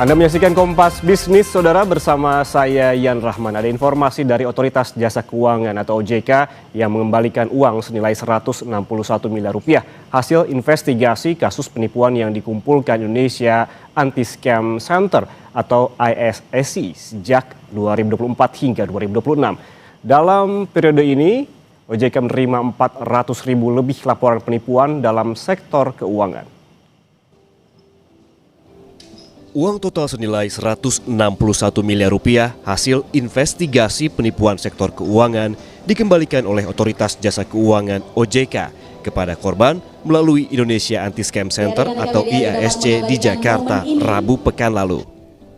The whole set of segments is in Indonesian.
Anda menyaksikan Kompas Bisnis, Saudara, bersama saya Yan Rahman. Ada informasi dari Otoritas Jasa Keuangan atau OJK yang mengembalikan uang senilai 161 miliar rupiah hasil investigasi kasus penipuan yang dikumpulkan Indonesia Anti-Scam Center atau ISSC sejak 2024 hingga 2026. Dalam periode ini, OJK menerima 400 ribu lebih laporan penipuan dalam sektor keuangan. Uang total senilai 161 miliar rupiah hasil investigasi penipuan sektor keuangan dikembalikan oleh Otoritas Jasa Keuangan OJK kepada korban melalui Indonesia Anti-Scam Center atau IASC di Jakarta Rabu pekan lalu.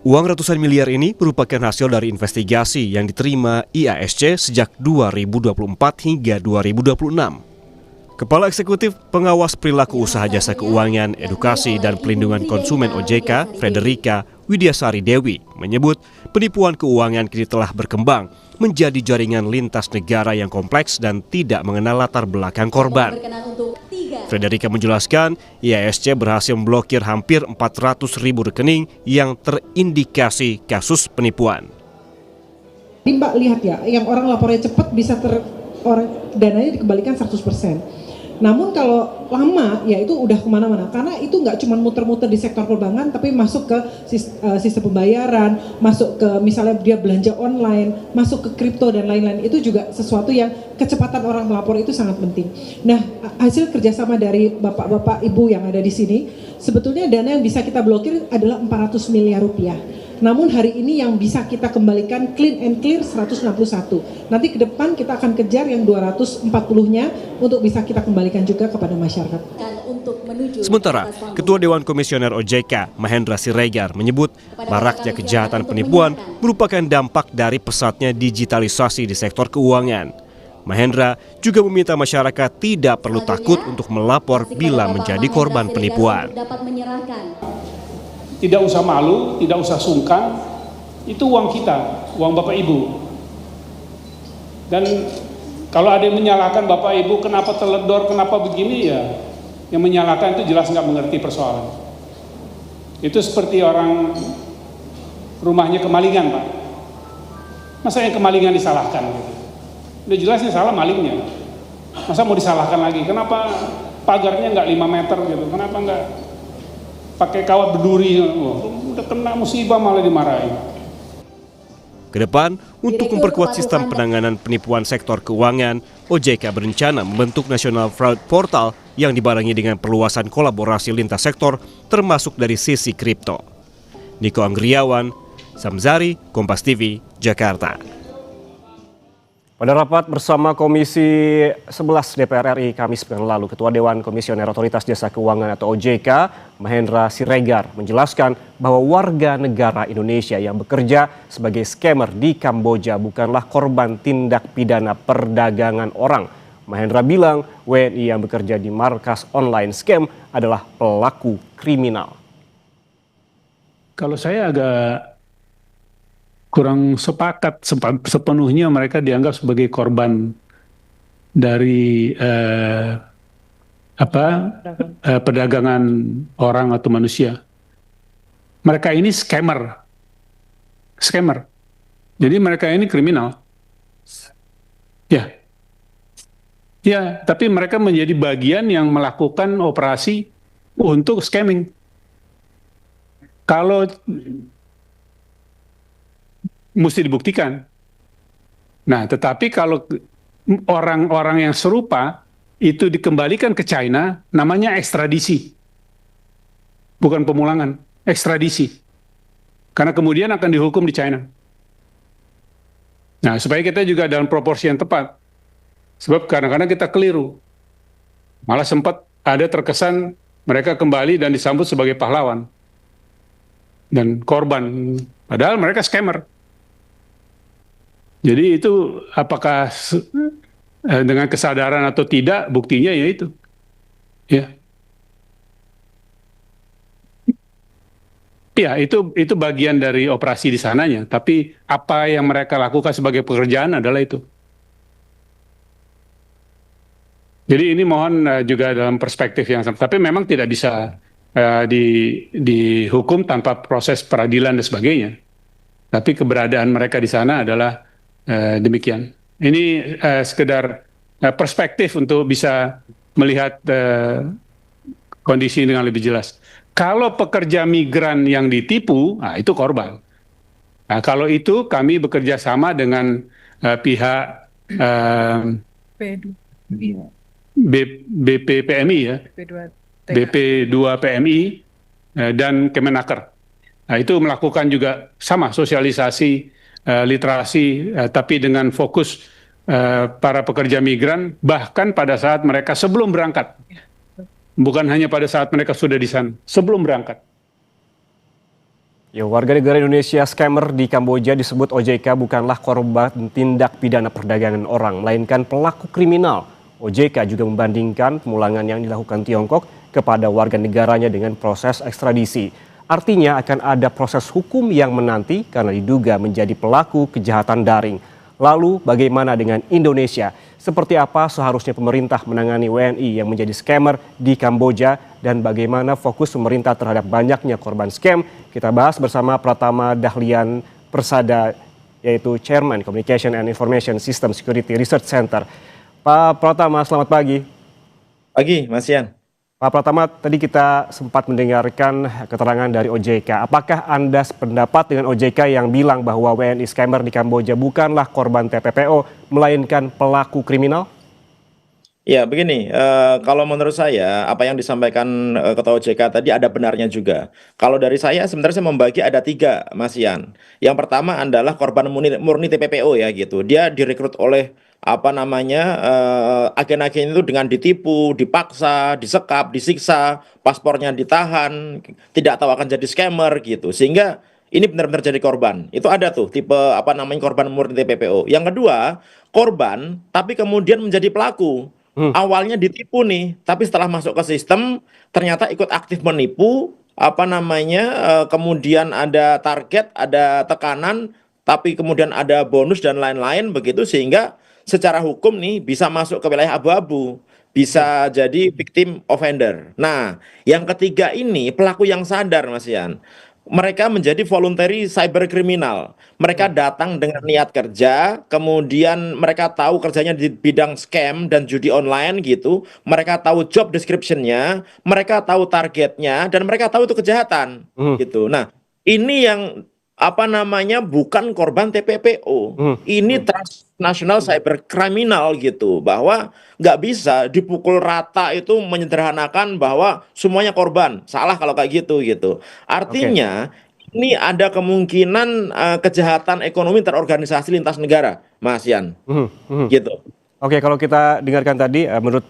Uang ratusan miliar ini merupakan hasil dari investigasi yang diterima IASC sejak 2024 hingga 2026. Kepala Eksekutif Pengawas Perilaku Usaha Jasa Keuangan, Edukasi dan Pelindungan Konsumen OJK, Frederika Widiasari Dewi, menyebut penipuan keuangan kini telah berkembang menjadi jaringan lintas negara yang kompleks dan tidak mengenal latar belakang korban. Frederika menjelaskan, IASC berhasil memblokir hampir 400 ribu rekening yang terindikasi kasus penipuan. Ini Mbak lihat ya, yang orang lapornya cepat bisa dananya dikembalikan 100%. Namun kalau lama ya itu udah kemana-mana, karena itu nggak cuma muter-muter di sektor perbankan, tapi masuk ke sistem pembayaran, masuk ke misalnya dia belanja online, masuk ke kripto dan lain-lain. Itu juga sesuatu yang kecepatan orang melapor itu sangat penting. Nah, hasil kerjasama dari bapak-bapak ibu yang ada di sini, sebetulnya dana yang bisa kita blokir adalah 400 miliar rupiah. Namun hari ini yang bisa kita kembalikan clean and clear 161. Nanti ke depan kita akan kejar yang 240-nya untuk bisa kita kembalikan juga kepada masyarakat. Sementara, Ketua Dewan Komisioner OJK, Mahendra Siregar, menyebut maraknya kejahatan penipuan merupakan dampak dari pesatnya digitalisasi di sektor keuangan. Mahendra juga meminta masyarakat tidak perlu takut untuk melapor bila menjadi korban penipuan. Tidak usah malu, tidak usah sungkan, itu uang kita, uang Bapak Ibu. Dan kalau ada yang menyalahkan Bapak Ibu kenapa teledor, kenapa begini, ya yang menyalahkan itu jelas nggak mengerti persoalan. Itu seperti orang rumahnya kemalingan, Pak. Masa yang kemalingan disalahkan? Gitu. Udah jelasnya salah malingnya. Masa mau disalahkan lagi? Kenapa pagarnya nggak 5 meter gitu? Kenapa nggak pakai kawat berduri? Udah kena musibah malah dimarahin. Kedepan, untuk memperkuat sistem penanganan penipuan sektor keuangan, OJK berencana membentuk National Fraud Portal yang dibarengi dengan perluasan kolaborasi lintas sektor termasuk dari sisi kripto. Niko Anggriawan, Samzari, Kompas TV, Jakarta. Pada rapat bersama Komisi 11 DPR RI Kamis pekan lalu, Ketua Dewan Komisioner Otoritas Jasa Keuangan atau OJK, Mahendra Siregar, menjelaskan bahwa warga negara Indonesia yang bekerja sebagai scammer di Kamboja bukanlah korban tindak pidana perdagangan orang. Mahendra bilang WNI yang bekerja di markas online scam adalah pelaku kriminal. Kalau saya agak kurang sepakat sepenuhnya mereka dianggap sebagai korban dari perdagangan orang atau manusia. Mereka ini scammer. Jadi mereka ini kriminal. Ya, tapi mereka menjadi bagian yang melakukan operasi untuk scamming. Kalau mesti dibuktikan. Nah, tetapi kalau orang-orang yang serupa itu dikembalikan ke China, namanya ekstradisi. Bukan pemulangan, ekstradisi. Karena kemudian akan dihukum di China. Nah, supaya kita juga dalam proporsi yang tepat. Sebab kadang-kadang kita keliru. Malah sempat ada terkesan mereka kembali dan disambut sebagai pahlawan. Dan korban. Padahal mereka scammer. Jadi itu apakah dengan kesadaran atau tidak, buktinya ya itu. Ya. Ya, itu bagian dari operasi di sananya, tapi apa yang mereka lakukan sebagai pekerjaan adalah itu. Jadi ini mohon juga dalam perspektif yang sama, tapi memang tidak bisa dihukum tanpa proses peradilan dan sebagainya. Tapi keberadaan mereka di sana adalah demikian. Ini sekedar perspektif untuk bisa melihat kondisi dengan lebih jelas. Kalau pekerja migran yang ditipu, nah itu korban. Nah, kalau itu kami bekerja sama dengan pihak BPPMI ya, BP2PMI dan Kemenaker. Nah, itu melakukan juga sama sosialisasi literasi, tapi dengan fokus para pekerja migran bahkan pada saat mereka sebelum berangkat, bukan hanya pada saat mereka sudah di sana, sebelum berangkat. Ya, warga negara Indonesia scammer di Kamboja disebut OJK bukanlah korban tindak pidana perdagangan orang, melainkan pelaku kriminal. OJK juga membandingkan pemulangan yang dilakukan Tiongkok kepada warga negaranya dengan proses ekstradisi. Artinya akan ada proses hukum yang menanti karena diduga menjadi pelaku kejahatan daring. Lalu bagaimana dengan Indonesia? Seperti apa seharusnya pemerintah menangani WNI yang menjadi scammer di Kamboja dan bagaimana fokus pemerintah terhadap banyaknya korban scam? Kita bahas bersama Pratama Dahlian Persada, yaitu Chairman Communication and Information System Security Research Center. Pak Pratama, selamat pagi. Pagi, Mas Yan. Pak Pratama, tadi kita sempat mendengarkan keterangan dari OJK. Apakah Anda sependapat dengan OJK yang bilang bahwa WNI scammer di Kamboja bukanlah korban TPPO, melainkan pelaku kriminal? Ya, begini, kalau menurut saya apa yang disampaikan Ketua OJK tadi ada benarnya juga. Kalau dari saya sebenarnya saya membagi ada 3, Mas Yan. Yang pertama adalah korban murni TPPO ya gitu. Dia direkrut oleh agen-agen itu dengan ditipu, dipaksa, disekap, disiksa, paspornya ditahan, tidak tahu akan jadi scammer gitu. Sehingga ini benar-benar jadi korban. Itu ada tuh tipe korban murni TPPO. Yang kedua, korban tapi kemudian menjadi pelaku. Awalnya ditipu nih, tapi setelah masuk ke sistem ternyata ikut aktif menipu, kemudian ada target, ada tekanan, tapi kemudian ada bonus dan lain-lain begitu sehingga secara hukum nih bisa masuk ke wilayah abu-abu, bisa jadi victim offender. Nah, yang ketiga ini pelaku yang sadar, Mas Yan. Mereka menjadi voluntary cyber criminal. Mereka datang dengan niat kerja, kemudian mereka tahu kerjanya di bidang scam dan judi online gitu. Mereka tahu job description-nya, mereka tahu targetnya, dan mereka tahu itu kejahatan gitu. Nah, ini yang bukan korban TPPO. Ini transnational cyber criminal gitu, bahwa nggak bisa dipukul rata itu menyederhanakan bahwa semuanya korban. Salah kalau kayak gitu. Artinya ini ada kemungkinan kejahatan ekonomi terorganisasi lintas negara, Mas Yan. Gitu. Oke, kalau kita dengarkan tadi, menurut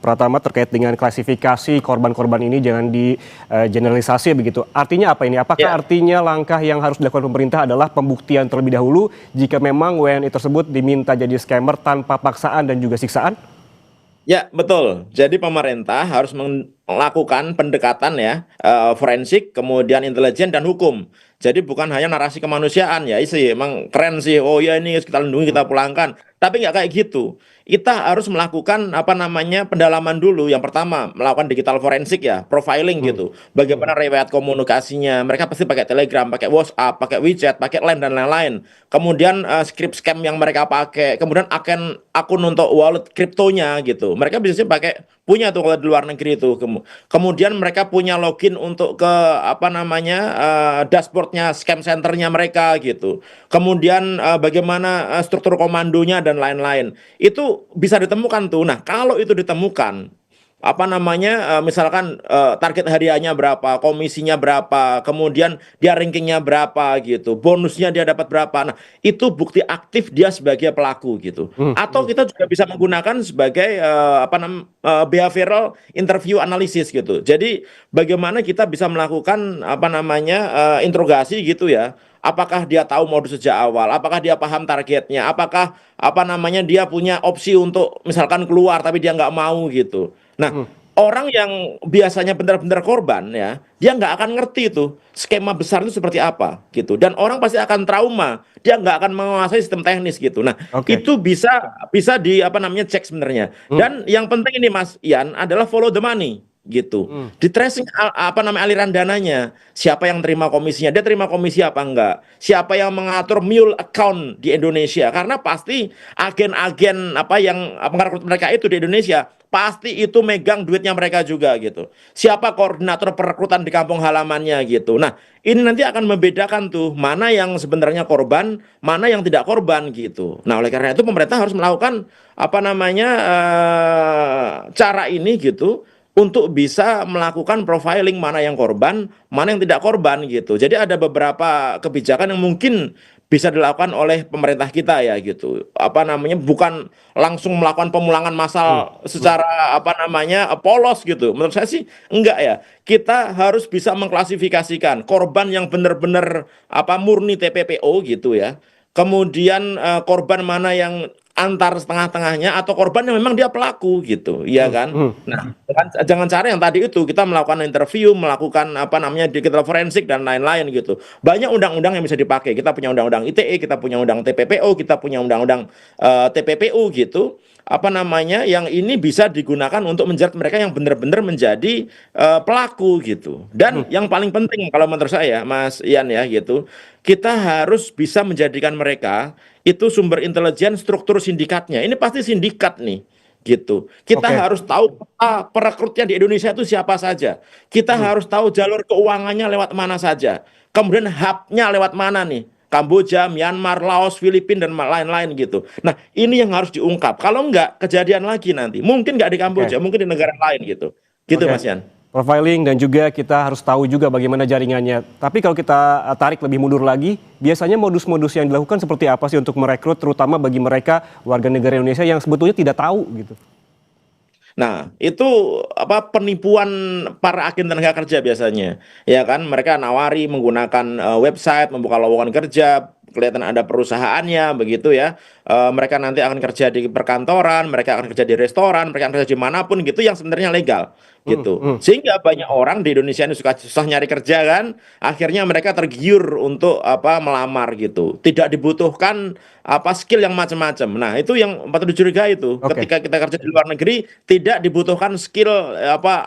Pratama terkait dengan klasifikasi korban-korban ini jangan di-generalisasi begitu. Artinya apa ini? Apakah artinya langkah yang harus dilakukan pemerintah adalah pembuktian terlebih dahulu jika memang WNI tersebut diminta jadi scammer tanpa paksaan dan juga siksaan? Ya, betul. Jadi pemerintah harus melakukan pendekatan ya, forensik, kemudian intelijen dan hukum. Jadi bukan hanya narasi kemanusiaan ya, sih emang keren sih. Oh ya ini kita lindungi, kita pulangkan. Tapi nggak kayak gitu. Kita harus melakukan pendalaman dulu. Yang pertama melakukan digital forensik ya, profiling gitu. Bagaimana riwayat komunikasinya? Mereka pasti pakai Telegram, pakai WhatsApp, pakai WeChat, pakai Line dan lain-lain. Kemudian script scam yang mereka pakai, kemudian akun untuk wallet kriptonya gitu. Mereka biasanya punya tuh kalau di luar negeri itu. Kemudian mereka punya login untuk ke dashboardnya scam centernya mereka gitu. Kemudian bagaimana struktur komandonya dan lain-lain. Itu bisa ditemukan tuh. Nah, kalau itu ditemukan misalkan target hariannya berapa, komisinya berapa, kemudian dia rankingnya berapa gitu, bonusnya dia dapat berapa. Nah, itu bukti aktif dia sebagai pelaku gitu. Atau kita juga bisa menggunakan sebagai behavioral interview analysis gitu. Jadi bagaimana kita bisa melakukan interogasi gitu ya. Apakah dia tahu modus sejak awal? Apakah dia paham targetnya? Apakah dia punya opsi untuk misalkan keluar tapi dia nggak mau gitu. Nah, orang yang biasanya benar-benar korban ya, dia nggak akan ngerti itu skema besar itu seperti apa gitu. Dan orang pasti akan trauma, dia nggak akan menguasai sistem teknis gitu. Nah, itu bisa cek sebenarnya. Dan yang penting ini Mas Ian adalah follow the money gitu. Di tracing aliran dananya, siapa yang terima komisinya, dia terima komisi apa enggak, siapa yang mengatur mule account di Indonesia, karena pasti agen-agen yang merekrut mereka itu di Indonesia pasti itu megang duitnya mereka juga gitu. Siapa koordinator perekrutan di kampung halamannya gitu. Nah, ini nanti akan membedakan tuh mana yang sebenarnya korban, mana yang tidak korban gitu. Nah, oleh karena itu pemerintah harus melakukan cara ini gitu untuk bisa melakukan profiling mana yang korban, mana yang tidak korban gitu. Jadi ada beberapa kebijakan yang mungkin bisa dilakukan oleh pemerintah kita ya gitu. Bukan langsung melakukan pemulangan massal secara polos gitu. Menurut saya sih enggak ya. Kita harus bisa mengklasifikasikan korban yang benar-benar murni TPPO gitu ya. Kemudian korban mana yang antar setengah-tengahnya atau korban yang memang dia pelaku gitu, iya kan? Nah, jangan cara yang tadi itu kita melakukan interview, melakukan digital forensik dan lain-lain gitu. Banyak undang-undang yang bisa dipakai. Kita punya undang-undang ITE, kita punya undang TPPO, kita punya undang-undang TPPU gitu. Yang ini bisa digunakan untuk menjerat mereka yang benar-benar menjadi pelaku gitu. Dan yang paling penting kalau menurut saya, Mas Ian ya gitu, kita harus bisa menjadikan mereka itu sumber intelijen struktur sindikatnya. Ini pasti sindikat nih gitu. Kita harus tahu perekrutnya di Indonesia itu siapa saja. Kita harus tahu jalur keuangannya lewat mana saja. Kemudian hubnya lewat mana nih. Kamboja, Myanmar, Laos, Filipina, dan lain-lain gitu. Nah, ini yang harus diungkap. Kalau enggak, kejadian lagi nanti. Mungkin enggak di Kamboja, mungkin di negara lain gitu. Gitu, Mas Yan. Profiling dan juga kita harus tahu juga bagaimana jaringannya. Tapi kalau kita tarik lebih mundur lagi, biasanya modus-modus yang dilakukan seperti apa sih untuk merekrut, terutama bagi mereka warga negara Indonesia yang sebetulnya tidak tahu gitu? Nah, itu penipuan para agen tenaga kerja biasanya. Ya kan, mereka nawari menggunakan website, membuka lowongan kerja, kelihatan ada perusahaannya begitu ya. Mereka nanti akan kerja di perkantoran, mereka akan kerja di restoran, mereka akan kerja dimanapun gitu yang sebenarnya legal gitu. Sehingga banyak orang di Indonesia ini susah nyari kerja kan, akhirnya mereka tergiur untuk melamar gitu. Tidak dibutuhkan skill yang macam-macam. Nah, itu yang patut dicurigai itu. Ketika kita kerja di luar negeri tidak dibutuhkan skill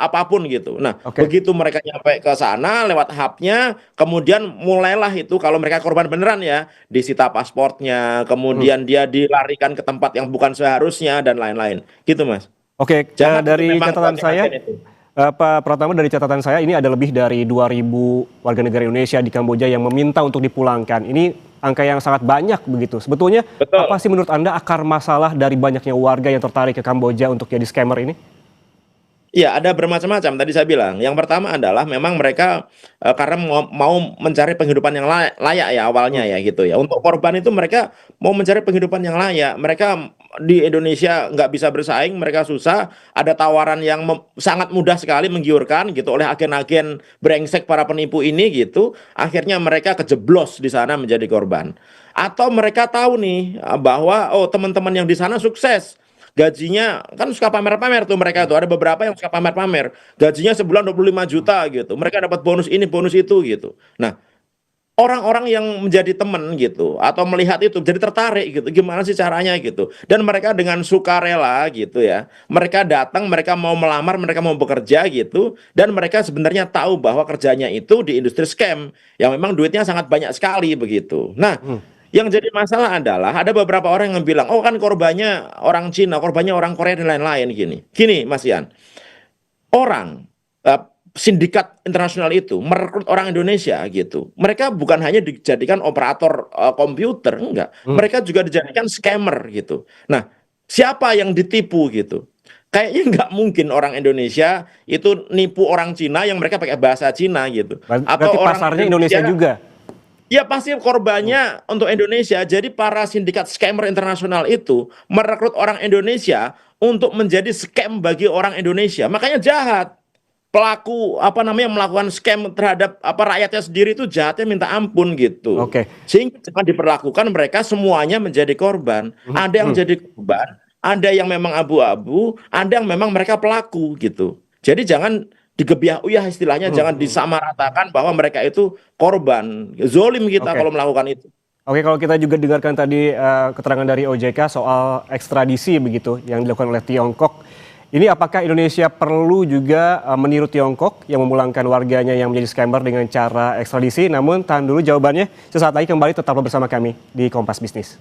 apapun gitu. Nah, begitu mereka nyampe ke sana lewat hubnya, kemudian mulailah itu kalau mereka korban beneran ya, disita pasportnya, kemudian dia dilarikan ke tempat yang bukan seharusnya dan lain-lain. Gitu, Mas. Dari catatan saya, Pak Pratama, dari catatan saya ini ada lebih dari 2.000 warga negara Indonesia di Kamboja yang meminta untuk dipulangkan. Ini angka yang sangat banyak begitu. Sebetulnya apa sih menurut Anda akar masalah dari banyaknya warga yang tertarik ke Kamboja untuk jadi scammer ini? Ya, ada bermacam-macam tadi saya bilang. Yang pertama adalah memang mereka karena mau mencari penghidupan yang layak ya awalnya ya gitu ya. Untuk korban itu mereka mau mencari penghidupan yang layak. Mereka di Indonesia nggak bisa bersaing, mereka susah. Ada tawaran yang sangat mudah sekali menggiurkan gitu oleh agen-agen brengsek para penipu ini gitu. Akhirnya mereka kejeblos di sana menjadi korban. Atau mereka tahu nih bahwa teman-teman yang di sana sukses. Gajinya kan suka pamer-pamer tuh mereka tuh. Ada beberapa yang suka pamer-pamer. Gajinya sebulan 25 juta gitu. Mereka dapat bonus ini, bonus itu gitu. Nah, orang-orang yang menjadi teman gitu atau melihat itu jadi tertarik gitu. Gimana sih caranya gitu. Dan mereka dengan sukarela gitu ya. Mereka datang, mereka mau melamar, mereka mau bekerja gitu. Dan mereka sebenarnya tahu bahwa kerjanya itu di industri scam yang memang duitnya sangat banyak sekali begitu. Nah, yang jadi masalah adalah ada beberapa orang yang bilang, oh kan korbannya orang Cina, korbannya orang Korea dan lain-lain gini. Gini Mas Ian, orang sindikat internasional itu merekrut orang Indonesia gitu. Mereka bukan hanya dijadikan operator komputer, enggak. Mereka juga dijadikan scammer gitu. Nah, siapa yang ditipu gitu? Kayaknya nggak mungkin orang Indonesia itu nipu orang Cina yang mereka pakai bahasa Cina gitu. Atau orang pasarnya Indonesia juga. Ya pasti korbannya untuk Indonesia. Jadi para sindikat scammer internasional itu merekrut orang Indonesia untuk menjadi scam bagi orang Indonesia. Makanya jahat. Pelaku melakukan scam terhadap rakyatnya sendiri itu jahatnya minta ampun gitu. Sehingga jangan diperlakukan mereka semuanya menjadi korban. Ada yang jadi korban, ada yang memang abu-abu, ada yang memang mereka pelaku gitu. Jadi jangan digebiah-uyah istilahnya, jangan disamaratakan bahwa mereka itu korban. Zolim kita kalau melakukan itu. Kalau kita juga dengarkan tadi keterangan dari OJK soal ekstradisi begitu yang dilakukan oleh Tiongkok. Ini apakah Indonesia perlu juga meniru Tiongkok yang memulangkan warganya yang menjadi scammer dengan cara ekstradisi? Namun tahan dulu jawabannya, sesaat lagi kembali tetaplah bersama kami di Kompas Bisnis.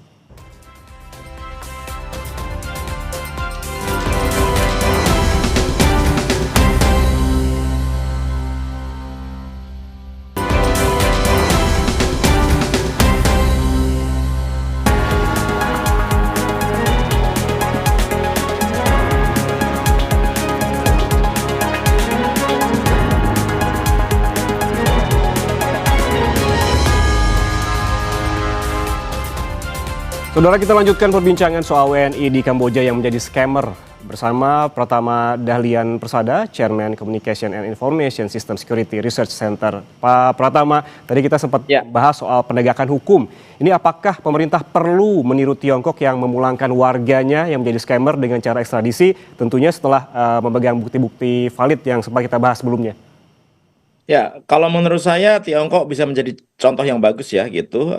Saudara, kita lanjutkan perbincangan soal WNI di Kamboja yang menjadi scammer bersama Pratama Dahlian Persada, Chairman Communication and Information System Security Research Center. Pak Pratama, tadi kita sempat bahas soal penegakan hukum. Ini apakah pemerintah perlu meniru Tiongkok yang memulangkan warganya yang menjadi scammer dengan cara ekstradisi, tentunya setelah memegang bukti-bukti valid yang sempat kita bahas sebelumnya? Ya, kalau menurut saya Tiongkok bisa menjadi contoh yang bagus ya gitu,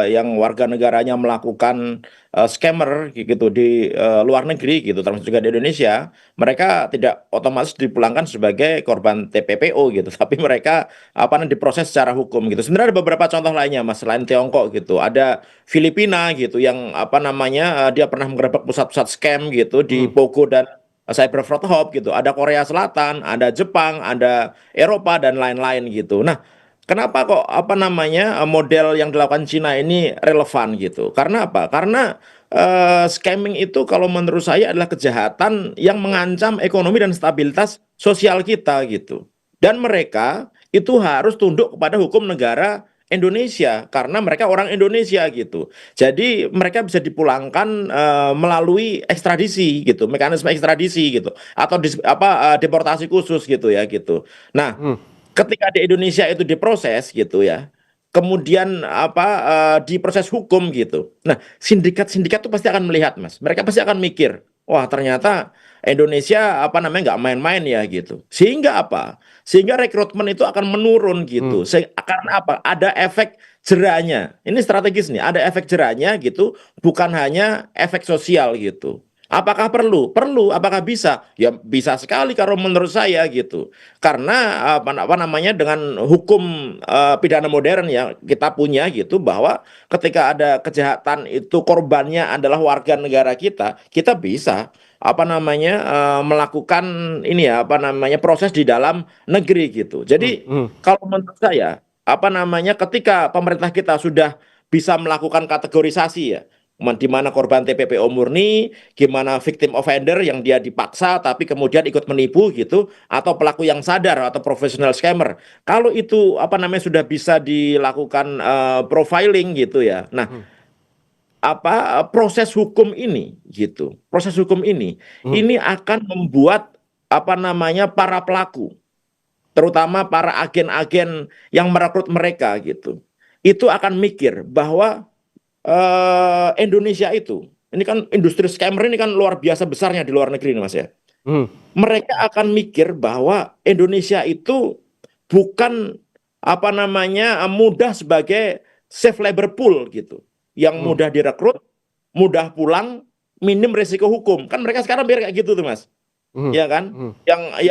yang warga negaranya melakukan scammer gitu di luar negeri gitu, termasuk juga di Indonesia, mereka tidak otomatis dipulangkan sebagai korban TPPO gitu, tapi mereka diproses secara hukum gitu. Sebenarnya ada beberapa contoh lainnya, Mas, selain Tiongkok gitu. Ada Filipina gitu yang dia pernah menggerebek pusat-pusat scam gitu di Pogo dan Cyber Fraud Hub gitu. Ada Korea Selatan, ada Jepang, ada Eropa dan lain-lain gitu. Nah, kenapa kok model yang dilakukan Cina ini relevan gitu? Karena apa? Karena scamming itu kalau menurut saya adalah kejahatan yang mengancam ekonomi dan stabilitas sosial kita gitu. Dan mereka itu harus tunduk kepada hukum negara Indonesia karena mereka orang Indonesia gitu. Jadi mereka bisa dipulangkan melalui ekstradisi gitu, mekanisme ekstradisi gitu, atau deportasi khusus gitu ya gitu. Nah, ketika di Indonesia itu diproses gitu ya, kemudian diproses hukum gitu. Nah, sindikat-sindikat itu pasti akan melihat, Mas. Mereka pasti akan mikir, wah ternyata Indonesia nggak main-main ya gitu. Sehingga apa? Sehingga rekrutmen itu akan menurun gitu. Karena apa? Ada efek jerahnya. Ini strategis nih, ada efek jerahnya gitu, bukan hanya efek sosial gitu. Apakah perlu? Perlu. Apakah bisa? Ya bisa sekali kalau menurut saya gitu. Karena dengan hukum pidana modern yang kita punya gitu, bahwa ketika ada kejahatan itu korbannya adalah warga negara kita, kita bisa melakukan proses di dalam negeri gitu. Jadi kalau menurut saya ketika pemerintah kita sudah bisa melakukan kategorisasi ya, di mana korban TPPO murni, gimana victim offender yang dia dipaksa tapi kemudian ikut menipu gitu, atau pelaku yang sadar atau professional scammer. Kalau itu sudah bisa dilakukan profiling gitu ya. Nah, proses hukum ini gitu. Proses hukum ini akan membuat para pelaku, terutama para agen-agen yang merekrut mereka gitu, itu akan mikir bahwa Indonesia itu, ini kan industri scammer ini kan luar biasa besarnya di luar negeri nih, Mas ya. Mereka akan mikir bahwa Indonesia itu bukan mudah sebagai safe labor pool gitu, yang mudah direkrut, mudah pulang, minim resiko hukum. Kan mereka sekarang biar kayak gitu tuh, Mas. Ya kan? Yang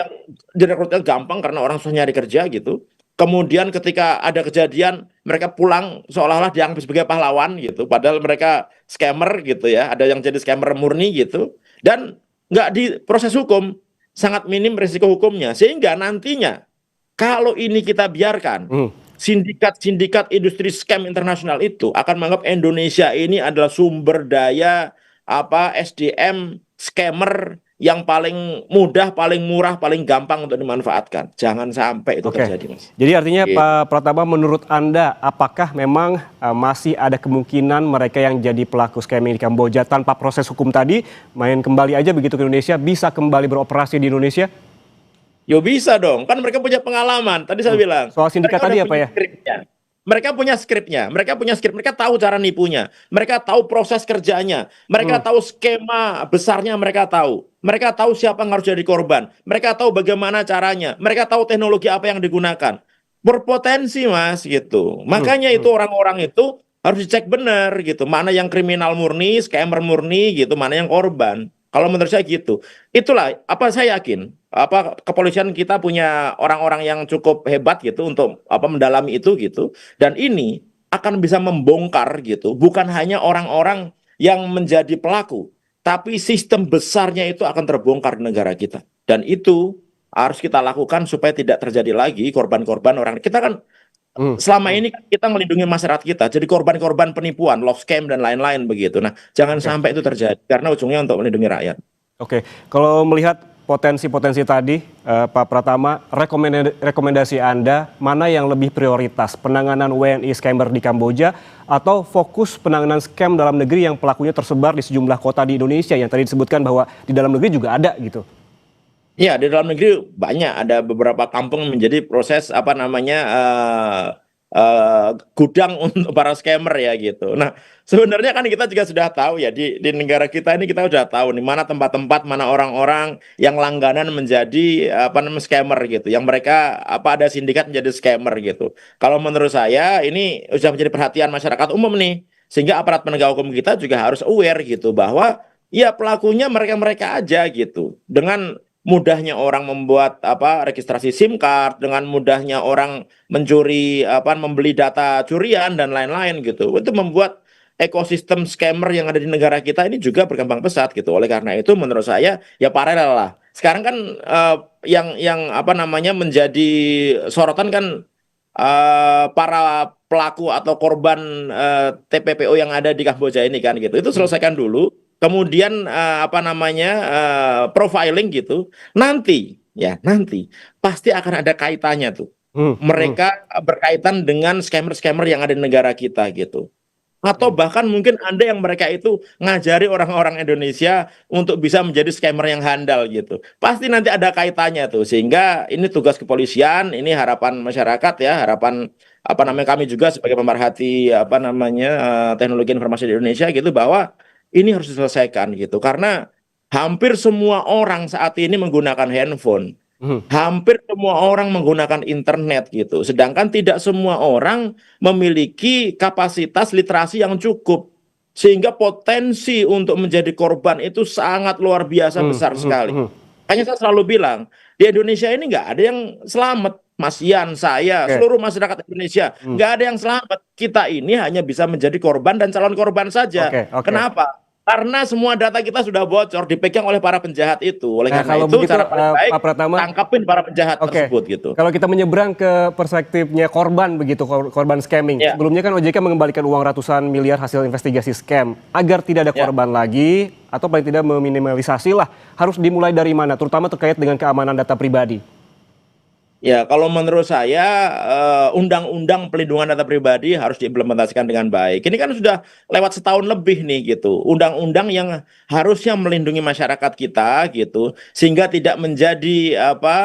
direkrutnya gampang karena orang susah nyari kerja gitu. Kemudian ketika ada kejadian, mereka pulang seolah-olah dianggap sebagai pahlawan gitu. Padahal mereka scammer gitu ya. Ada yang jadi scammer murni gitu. Dan nggak diproses hukum. Sangat minim resiko hukumnya. Sehingga nantinya, kalau ini kita biarkan, sindikat-sindikat industri scam internasional itu akan menganggap Indonesia ini adalah sumber daya SDM scammer yang paling mudah, paling murah, paling gampang untuk dimanfaatkan. Jangan sampai itu terjadi, Mas. Jadi artinya Pak Pratama, menurut Anda, apakah memang masih ada kemungkinan mereka yang jadi pelaku scamming di Kamboja tanpa proses hukum tadi, main kembali aja begitu ke Indonesia, bisa kembali beroperasi di Indonesia? Yo bisa dong, kan mereka punya pengalaman. Tadi saya bilang. Soal sindikat tadi apa ya? Mereka punya skripnya, mereka tahu cara nipunya, mereka tahu proses kerjanya, mereka tahu skema besarnya, mereka tahu siapa yang harus jadi korban, mereka tahu bagaimana caranya, mereka tahu teknologi apa yang digunakan. Berpotensi, Mas, gitu. Makanya itu orang-orang itu harus dicek benar gitu, mana yang kriminal murni, scammer murni gitu, mana yang korban. Kalau menurut saya gitu. Itulah apa saya yakin apa kepolisian kita punya orang-orang yang cukup hebat gitu untuk apa mendalami itu gitu. Dan ini akan bisa membongkar gitu, bukan hanya orang-orang yang menjadi pelaku, tapi sistem besarnya itu akan terbongkar di negara kita. Dan itu harus kita lakukan supaya tidak terjadi lagi korban-korban orang. Kita kan selama ini kan kita melindungi masyarakat kita, jadi korban-korban penipuan, love scam dan lain-lain begitu. Nah, jangan sampai itu terjadi karena ujungnya untuk melindungi rakyat. Oke, kalau melihat potensi-potensi tadi, Pak Pratama, rekomendasi Anda mana yang lebih prioritas, penanganan WNI scammer di Kamboja atau fokus penanganan scam dalam negeri yang pelakunya tersebar di sejumlah kota di Indonesia yang tadi disebutkan bahwa di dalam negeri juga ada gitu? Ya, di dalam negeri banyak, ada beberapa kampung menjadi proses apa namanya gudang untuk para scammer ya gitu. Nah, sebenarnya kan kita juga sudah tahu ya di negara kita ini kita sudah tahu nih mana tempat-tempat, mana orang-orang yang langganan menjadi apa namanya scammer gitu. Yang mereka apa ada sindikat menjadi scammer gitu. Kalau menurut saya ini sudah menjadi perhatian masyarakat umum nih. Sehingga aparat penegak hukum kita juga harus aware gitu bahwa ya pelakunya mereka-mereka aja gitu. Dengan mudahnya orang membuat apa registrasi SIM card, dengan mudahnya orang mencuri apa membeli data curian dan lain-lain gitu. Itu membuat ekosistem scammer yang ada di negara kita ini juga berkembang pesat gitu. Oleh karena itu menurut saya ya paralel lah. Sekarang kan yang apa namanya menjadi sorotan kan para pelaku atau korban TPPO yang ada di Kamboja ini kan gitu. Itu selesaikan dulu. Kemudian apa namanya profiling gitu. Nanti pasti akan ada kaitannya tuh. Mereka berkaitan dengan scammer-scammer yang ada di negara kita gitu. Atau bahkan mungkin Anda yang mereka itu ngajari orang-orang Indonesia untuk bisa menjadi scammer yang handal gitu. Pasti nanti ada kaitannya tuh. Sehingga ini tugas kepolisian, ini harapan masyarakat ya, harapan apa namanya kami juga sebagai pemerhati apa namanya teknologi informasi di Indonesia gitu bahwa ini harus diselesaikan gitu. Karena hampir semua orang saat ini menggunakan handphone. Hampir semua orang menggunakan internet gitu. Sedangkan tidak semua orang memiliki kapasitas literasi yang cukup. Sehingga potensi untuk menjadi korban itu sangat luar biasa besar sekali. Hanya saya selalu bilang, di Indonesia ini nggak ada yang selamat. Mas Yan, saya, seluruh masyarakat Indonesia, nggak ada yang selamat. Kita ini hanya bisa menjadi korban dan calon korban saja. Kenapa? Karena semua data kita sudah bocor, dipegang oleh para penjahat itu. Oleh karena kalau itu, begitu, cara paling baik, Pak Pratama, tangkapin para penjahat tersebut gitu. Kalau kita menyeberang ke perspektifnya korban begitu, korban scamming. Sebelumnya kan OJK mengembalikan uang ratusan miliar hasil investigasi scam. Agar tidak ada korban lagi, atau paling tidak meminimalisasi lah, harus dimulai dari mana? Terutama terkait dengan keamanan data pribadi. Ya, kalau menurut saya undang-undang pelindungan data pribadi harus diimplementasikan dengan baik. Ini kan sudah lewat setahun lebih nih gitu. Undang-undang yang harusnya melindungi masyarakat kita gitu, sehingga tidak menjadi apa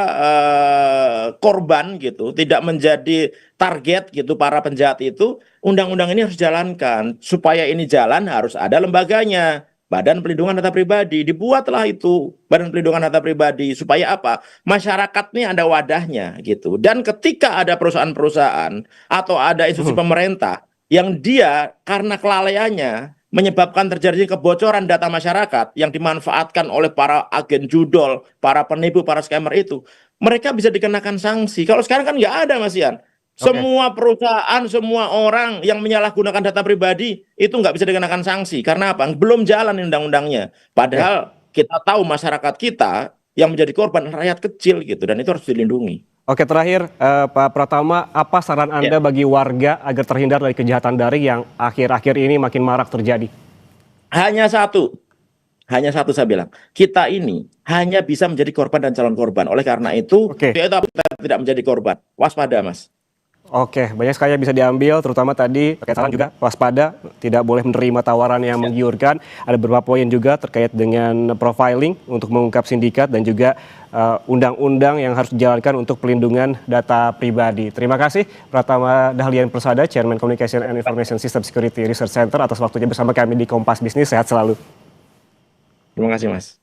korban gitu, tidak menjadi target gitu para penjahat itu. Undang-undang ini harus dijalankan. Supaya ini jalan harus ada lembaganya. Badan Pelindungan Data Pribadi, dibuatlah itu Badan Pelindungan Data Pribadi supaya apa? Masyarakat ini ada wadahnya gitu. Dan ketika ada perusahaan-perusahaan atau ada institusi pemerintah yang dia karena kelalaiannya menyebabkan terjadi kebocoran data masyarakat yang dimanfaatkan oleh para agen judol, para penipu, para scammer itu, mereka bisa dikenakan sanksi. Kalau sekarang kan nggak ada, Mas Ian. Semua perusahaan, semua orang yang menyalahgunakan data pribadi itu nggak bisa dikenakan sanksi. Karena apa? Belum jalan undang-undangnya. Padahal kita tahu masyarakat kita yang menjadi korban rakyat kecil gitu. Dan itu harus dilindungi. Oke, terakhir Pak Pratama, apa saran Anda bagi warga agar terhindar dari kejahatan daring yang akhir-akhir ini makin marak terjadi? Hanya satu saya bilang. Kita ini hanya bisa menjadi korban dan calon korban. Oleh karena itu, kita tidak menjadi korban. Waspada, Mas. Oke, banyak sekali yang bisa diambil, terutama tadi terkait saran juga waspada, tidak boleh menerima tawaran yang menggiurkan. Ada beberapa poin juga terkait dengan profiling untuk mengungkap sindikat dan juga undang-undang yang harus dijalankan untuk pelindungan data pribadi. Terima kasih Pratama Dahlian Persada, Chairman Communication and Information System Security Research Center atas waktunya bersama kami di Kompas Bisnis. Sehat selalu. Terima kasih, Mas.